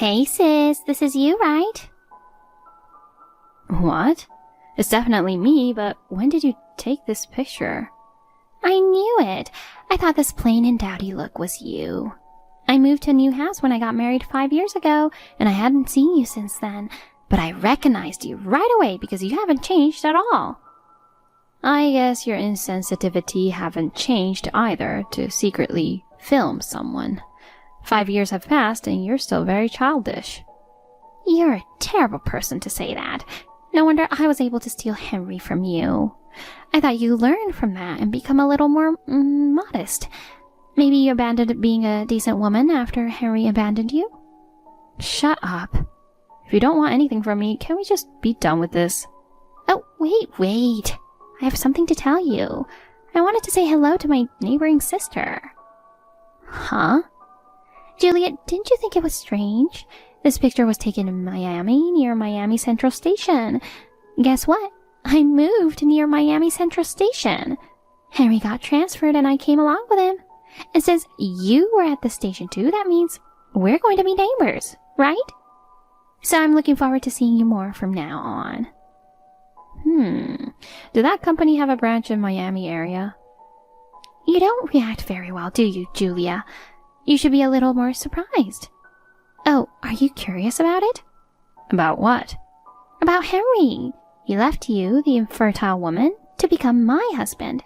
Hey sis, this is you, right? What? It's definitely me, but when did you take this picture? I knew it. I thought this plain and dowdy look was you. I moved to a new house when I got married 5 years ago, and I hadn't seen you since then, but I recognized you right away because you haven't changed at all. I guess your insensitivity haven't changed either to secretly film someone. 5 years have passed and you're still very childish. You're a terrible person to say that. No wonder I was able to steal Henry from you. I thought you learned from that and become a little more modest. Maybe you abandoned being a decent woman after Henry abandoned you? Shut up. If you don't want anything from me, can we just be done with this? Oh, wait. I have something to tell you. I wanted to say hello to my neighboring sister. Huh? Juliet, didn't you think it was strange? This picture was taken in Miami, near Miami Central Station. Guess what? I moved near Miami Central Station. Henry got transferred and I came along with him. And since you were at the station too, that means we're going to be neighbors, right? So I'm looking forward to seeing you more from now on. Did that company have a branch in Miami area? You don't react very well, do you, Julia? You should be a little more surprised. Oh, are you curious about it? About what? About Henry. He left you, the infertile woman, to become my husband.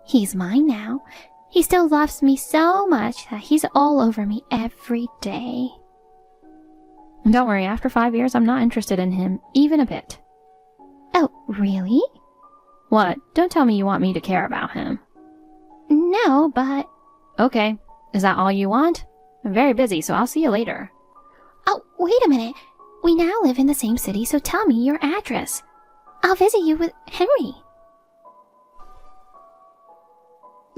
He's mine now. He still loves me so much that he's all over me every day. Don't worry, after 5 years, I'm not interested in him, even a bit. Oh, really? What? Don't tell me you want me to care about him. No, but... Okay. Is that all you want? I'm very busy, so I'll see you later. Oh, wait a minute. We now live in the same city, so tell me your address. I'll visit you with Henry.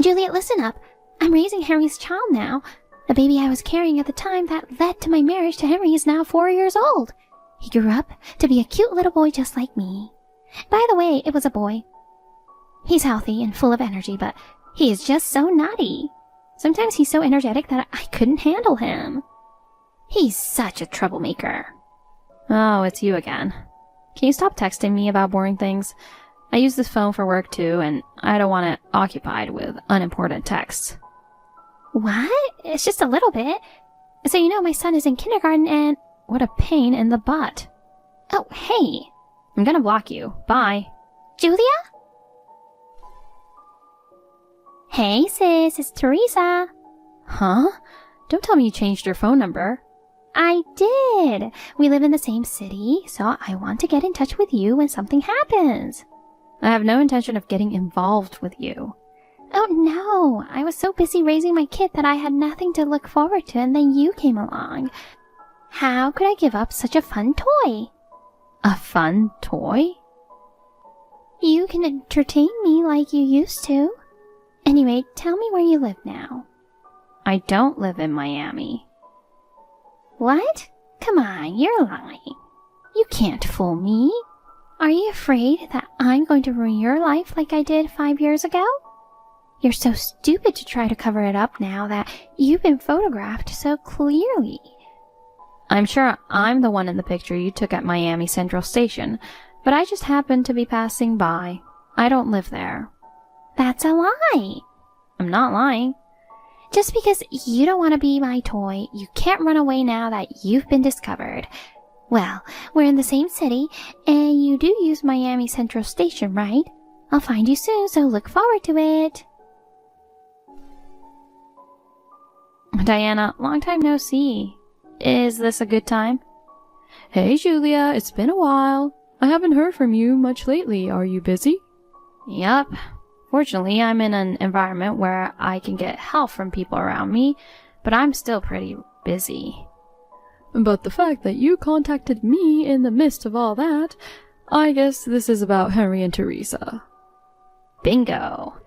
Juliet, listen up. I'm raising Henry's child now. The baby I was carrying at the time that led to my marriage to Henry is now 4 years old. He grew up to be a cute little boy just like me. By the way, it was a boy. He's healthy and full of energy, but he is just so naughty. Sometimes he's so energetic that I couldn't handle him. He's such a troublemaker. Oh, it's you again. Can you stop texting me about boring things? I use this phone for work too, and I don't want it occupied with unimportant texts. What? It's just a little bit. So you know my son is in kindergarten and... What a pain in the butt. Oh, hey. I'm gonna block you. Bye. Julia? Hey sis, it's Teresa. Huh? Don't tell me you changed your phone number. I did. We live in the same city, so I want to get in touch with you when something happens. I have no intention of getting involved with you. Oh no, I was so busy raising my kid that I had nothing to look forward to, and then you came along. How could I give up such a fun toy? A fun toy? You can entertain me like you used to. Anyway, tell me where you live now. I don't live in Miami. What? Come on, you're lying. You can't fool me. Are you afraid that I'm going to ruin your life like I did 5 years ago? You're so stupid to try to cover it up now that you've been photographed so clearly. I'm sure I'm the one in the picture you took at Miami Central Station, but I just happened to be passing by. I don't live there. That's a lie. I'm not lying. Just because you don't want to be my toy, you can't run away now that you've been discovered. Well, we're in the same city, and you do use Miami Central Station, right? I'll find you soon, so look forward to it. Diana, long time no see. Is this a good time? Hey, Julia, it's been a while. I haven't heard from you much lately. Are you busy? Yup. Fortunately, I'm in an environment where I can get help from people around me, but I'm still pretty busy. But the fact that you contacted me in the midst of all that, I guess this is about Henry and Teresa. Bingo.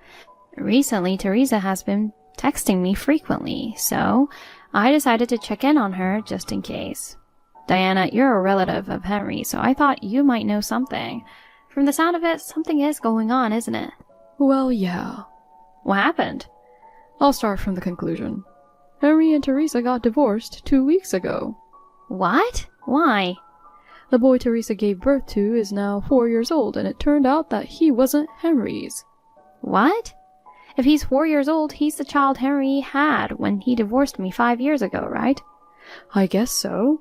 Recently, Teresa has been texting me frequently, so I decided to check in on her just in case. Diana, you're a relative of Henry, so I thought you might know something. From the sound of it, something is going on, isn't it? Well, yeah. What happened? I'll start from the conclusion. Henry and Teresa got divorced 2 weeks ago. What? Why? The boy Teresa gave birth to is now 4 years old, and it turned out that he wasn't Henry's. What? If he's 4 years old, he's the child Henry had when he divorced me 5 years ago, right? I guess so.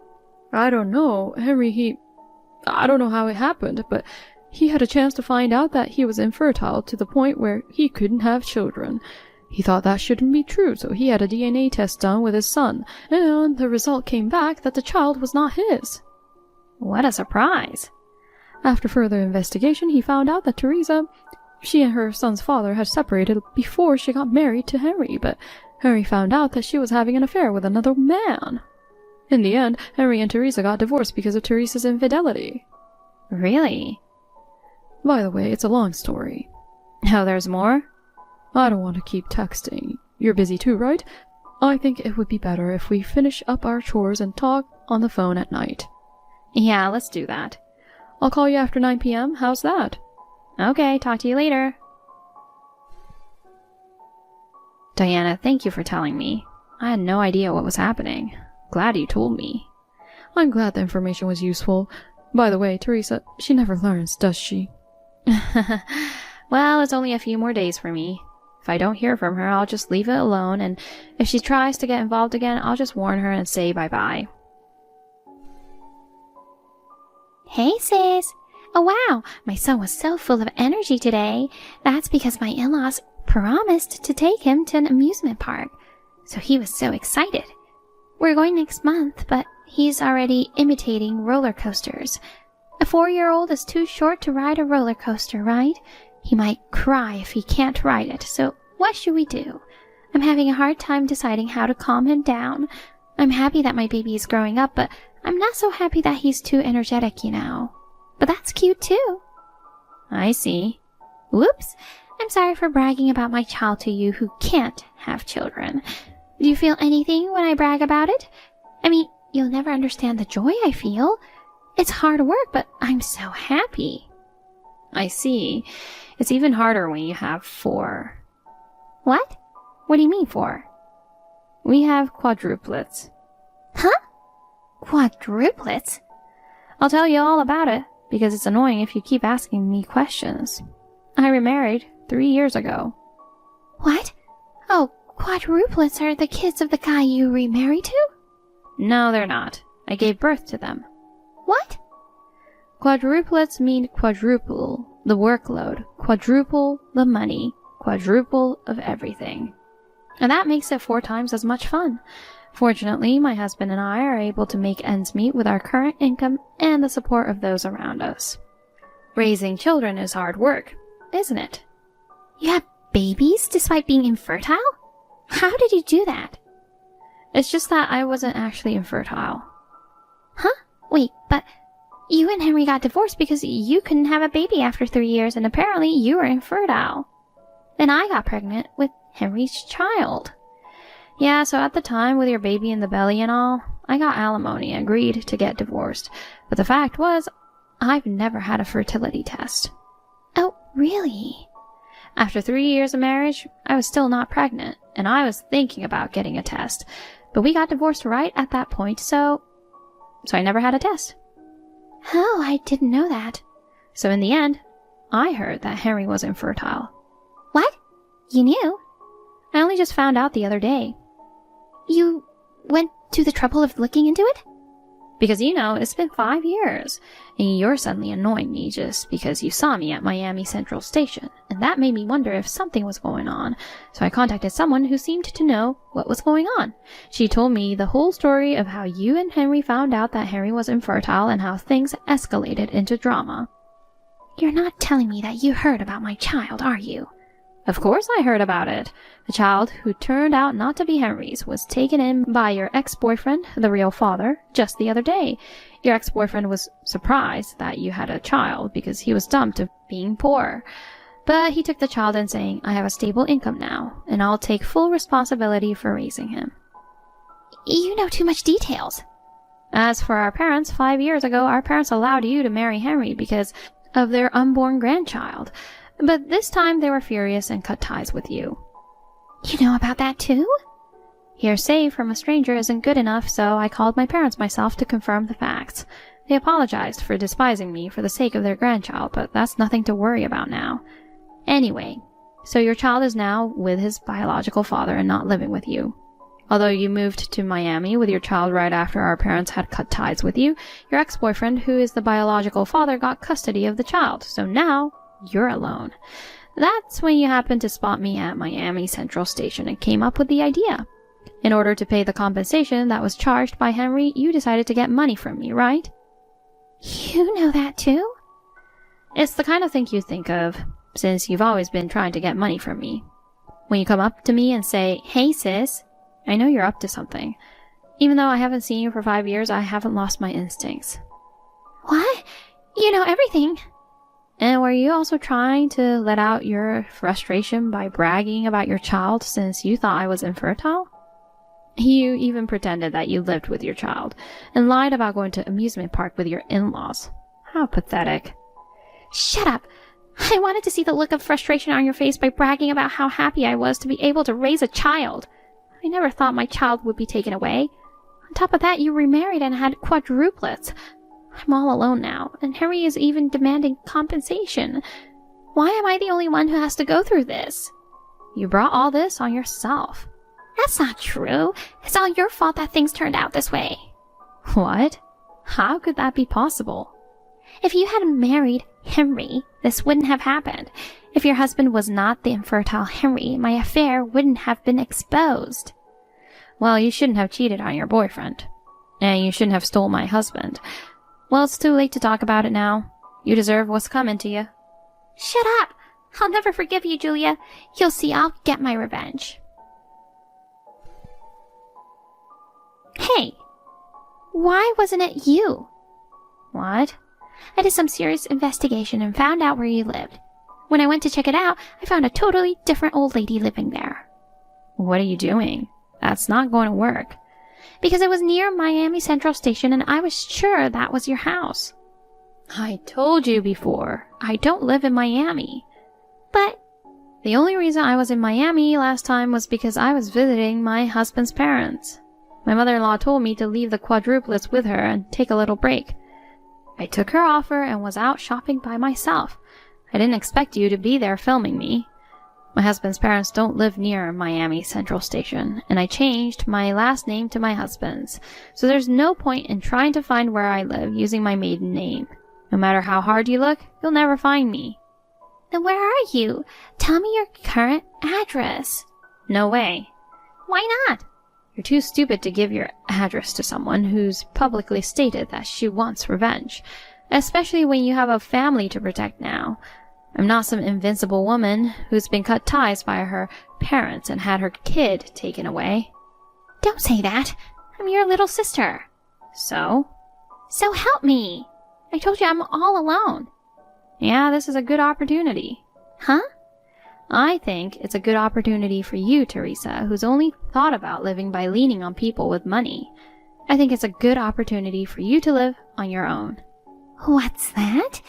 I don't know. I don't know how it happened, but he had a chance to find out that he was infertile to the point where he couldn't have children. He thought that shouldn't be true, so he had a DNA test done with his son, and the result came back that the child was not his. What a surprise. After further investigation, he found out that Teresa, she and her son's father had separated before she got married to Henry, but Henry found out that she was having an affair with another man. In the end, Henry and Teresa got divorced because of Teresa's infidelity. Really? By the way, it's a long story. Oh, there's more? I don't want to keep texting. You're busy too, right? I think it would be better if we finish up our chores and talk on the phone at night. Yeah, let's do that. I'll call you after 9 p.m. How's that? Okay, talk to you later. Diana, thank you for telling me. I had no idea what was happening. Glad you told me. I'm glad the information was useful. By the way, Teresa, she never learns, does she? Well, it's only a few more days for me. If I don't hear from her, I'll just leave it alone, and if she tries to get involved again, I'll just warn her and say bye-bye. Hey, sis. Oh, wow. My son was so full of energy today. That's because my in-laws promised to take him to an amusement park. So he was so excited. We're going next month, but he's already imitating roller coasters. A 4-year-old is too short to ride a roller coaster, right? He might cry if he can't ride it, so what should we do? I'm having a hard time deciding how to calm him down. I'm happy that my baby is growing up, but I'm not so happy that he's too energetic, you know. But that's cute too. I see. Whoops. I'm sorry for bragging about my child to you who can't have children. Do you feel anything when I brag about it? I mean, you'll never understand the joy I feel. It's hard work, but I'm so happy. I see. It's even harder when you have 4. What? What do you mean 4? We have quadruplets. Huh? Quadruplets? I'll tell you all about it, because it's annoying if you keep asking me questions. I remarried 3 years ago. What? Oh, quadruplets are the kids of the guy you remarried to? No, they're not. I gave birth to them. What? Quadruplets mean quadruple the workload, quadruple the money, quadruple of everything. And that makes it 4 times as much fun. Fortunately, my husband and I are able to make ends meet with our current income and the support of those around us. Raising children is hard work, isn't it? You have babies despite being infertile? How did you do that? It's just that I wasn't actually infertile. Huh? Wait, but you and Henry got divorced because you couldn't have a baby after 3 years, and apparently you were infertile. Then I got pregnant with Henry's child. Yeah, so at the time, with your baby in the belly and all, I got alimony and agreed to get divorced. But the fact was, I've never had a fertility test. Oh, really? After 3 years of marriage, I was still not pregnant, and I was thinking about getting a test. But we got divorced right at that point, so I never had a test. Oh, I didn't know that. So in the end, I heard that Henry was infertile. What? You knew? I only just found out the other day. You went to the trouble of looking into it? Because, it's been 5 years, and you're suddenly annoying me just because you saw me at Miami Central Station, and that made me wonder if something was going on, so I contacted someone who seemed to know what was going on. She told me the whole story of how you and Henry found out that Henry was infertile and how things escalated into drama. You're not telling me that you heard about my child, are you? Of course I heard about it. The child, who turned out not to be Henry's, was taken in by your ex-boyfriend, the real father, just the other day. Your ex-boyfriend was surprised that you had a child because he was dumped of being poor. But he took the child in saying, I have a stable income now, and I'll take full responsibility for raising him. You know too much details. As for our parents, 5 years ago, our parents allowed you to marry Henry because of their unborn grandchild. But this time they were furious and cut ties with you. You know about that too? Hearsay from a stranger isn't good enough, so I called my parents myself to confirm the facts. They apologized for despising me for the sake of their grandchild, but that's nothing to worry about now. Anyway, so your child is now with his biological father and not living with you. Although you moved to Miami with your child right after our parents had cut ties with you, your ex-boyfriend, who is the biological father, got custody of the child, so now you're alone. That's when you happened to spot me at Miami Central Station and came up with the idea. In order to pay the compensation that was charged by Henry, you decided to get money from me, right? You know that too? It's the kind of thing you think of, since you've always been trying to get money from me. When you come up to me and say, "Hey sis," I know you're up to something. Even though I haven't seen you for 5 years, I haven't lost my instincts. What? You know everything. And were you also trying to let out your frustration by bragging about your child since you thought I was infertile? You even pretended that you lived with your child, and lied about going to amusement park with your in-laws. How pathetic. Shut up. I wanted to see the look of frustration on your face by bragging about how happy I was to be able to raise a child. I never thought my child would be taken away. On top of that, you remarried and had quadruplets. I'm all alone now, and Harry is even demanding compensation. Why am I the only one who has to go through this? You brought all this on yourself. That's not true. It's all your fault that things turned out this way. What? How could that be possible? If you hadn't married Henry, this wouldn't have happened. If your husband was not the infertile Henry, my affair wouldn't have been exposed. Well, you shouldn't have cheated on your boyfriend. And you shouldn't have stole my husband. Well, it's too late to talk about it now. You deserve what's coming to you. Shut up! I'll never forgive you, Julia. You'll see I'll get my revenge. Hey! Why wasn't it you? What? I did some serious investigation and found out where you lived. When I went to check it out, I found a totally different old lady living there. What are you doing? That's not going to work. Because it was near Miami Central Station and I was sure that was your house. I told you before, I don't live in Miami. But the only reason I was in Miami last time was because I was visiting my husband's parents. My mother-in-law told me to leave the quadruplets with her and take a little break. I took her offer and was out shopping by myself. I didn't expect you to be there filming me. My husband's parents don't live near Miami Central Station, and I changed my last name to my husband's, so there's no point in trying to find where I live using my maiden name. No matter how hard you look, you'll never find me. Then where are you? Tell me your current address. No way. Why not? You're too stupid to give your address to someone who's publicly stated that she wants revenge, especially when you have a family to protect now. I'm not some invincible woman who's been cut ties by her parents and had her kid taken away. Don't say that. I'm your little sister. So? So help me. I told you I'm all alone. Yeah, this is a good opportunity. Huh? I think it's a good opportunity for you, Teresa, who's only thought about living by leaning on people with money. I think it's a good opportunity for you to live on your own. What's that?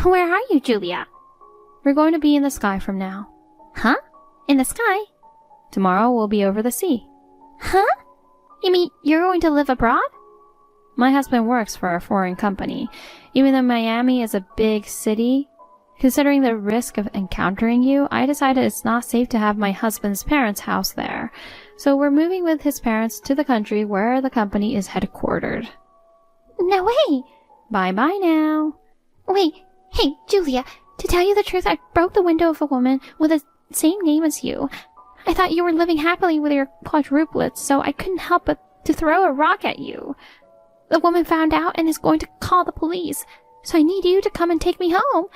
Where are you, Julia? We're going to be in the sky from now. Huh? In the sky? Tomorrow we'll be over the sea. Huh? You mean you're going to live abroad? My husband works for a foreign company. Even though Miami is a big city, considering the risk of encountering you, I decided it's not safe to have my husband's parents' house there. So we're moving with his parents to the country where the company is headquartered. No way! Bye-bye now. Wait, hey, Julia, to tell you the truth, I broke the window of a woman with the same name as you. I thought you were living happily with your quadruplets, so I couldn't help but to throw a rock at you. The woman found out and is going to call the police, so I need you to come and take me home.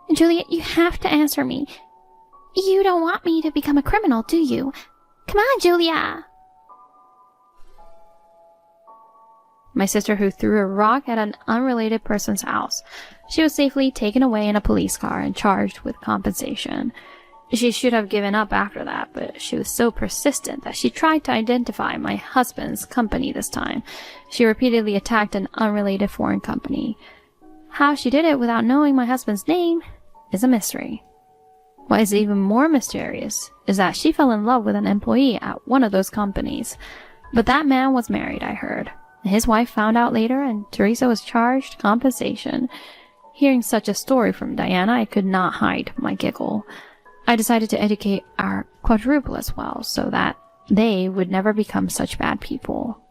And Juliet, you have to answer me. You don't want me to become a criminal, do you? Come on, Julia! My sister who threw a rock at an unrelated person's house. She was safely taken away in a police car and charged with compensation. She should have given up after that, but she was so persistent that she tried to identify my husband's company this time. She repeatedly attacked an unrelated foreign company. How she did it without knowing my husband's name is a mystery. What is even more mysterious is that she fell in love with an employee at one of those companies. But that man was married, I heard. His wife found out later, and Teresa was charged compensation. Hearing such a story from Diana, I could not hide my giggle. I decided to educate our quadruple as well, so that they would never become such bad people.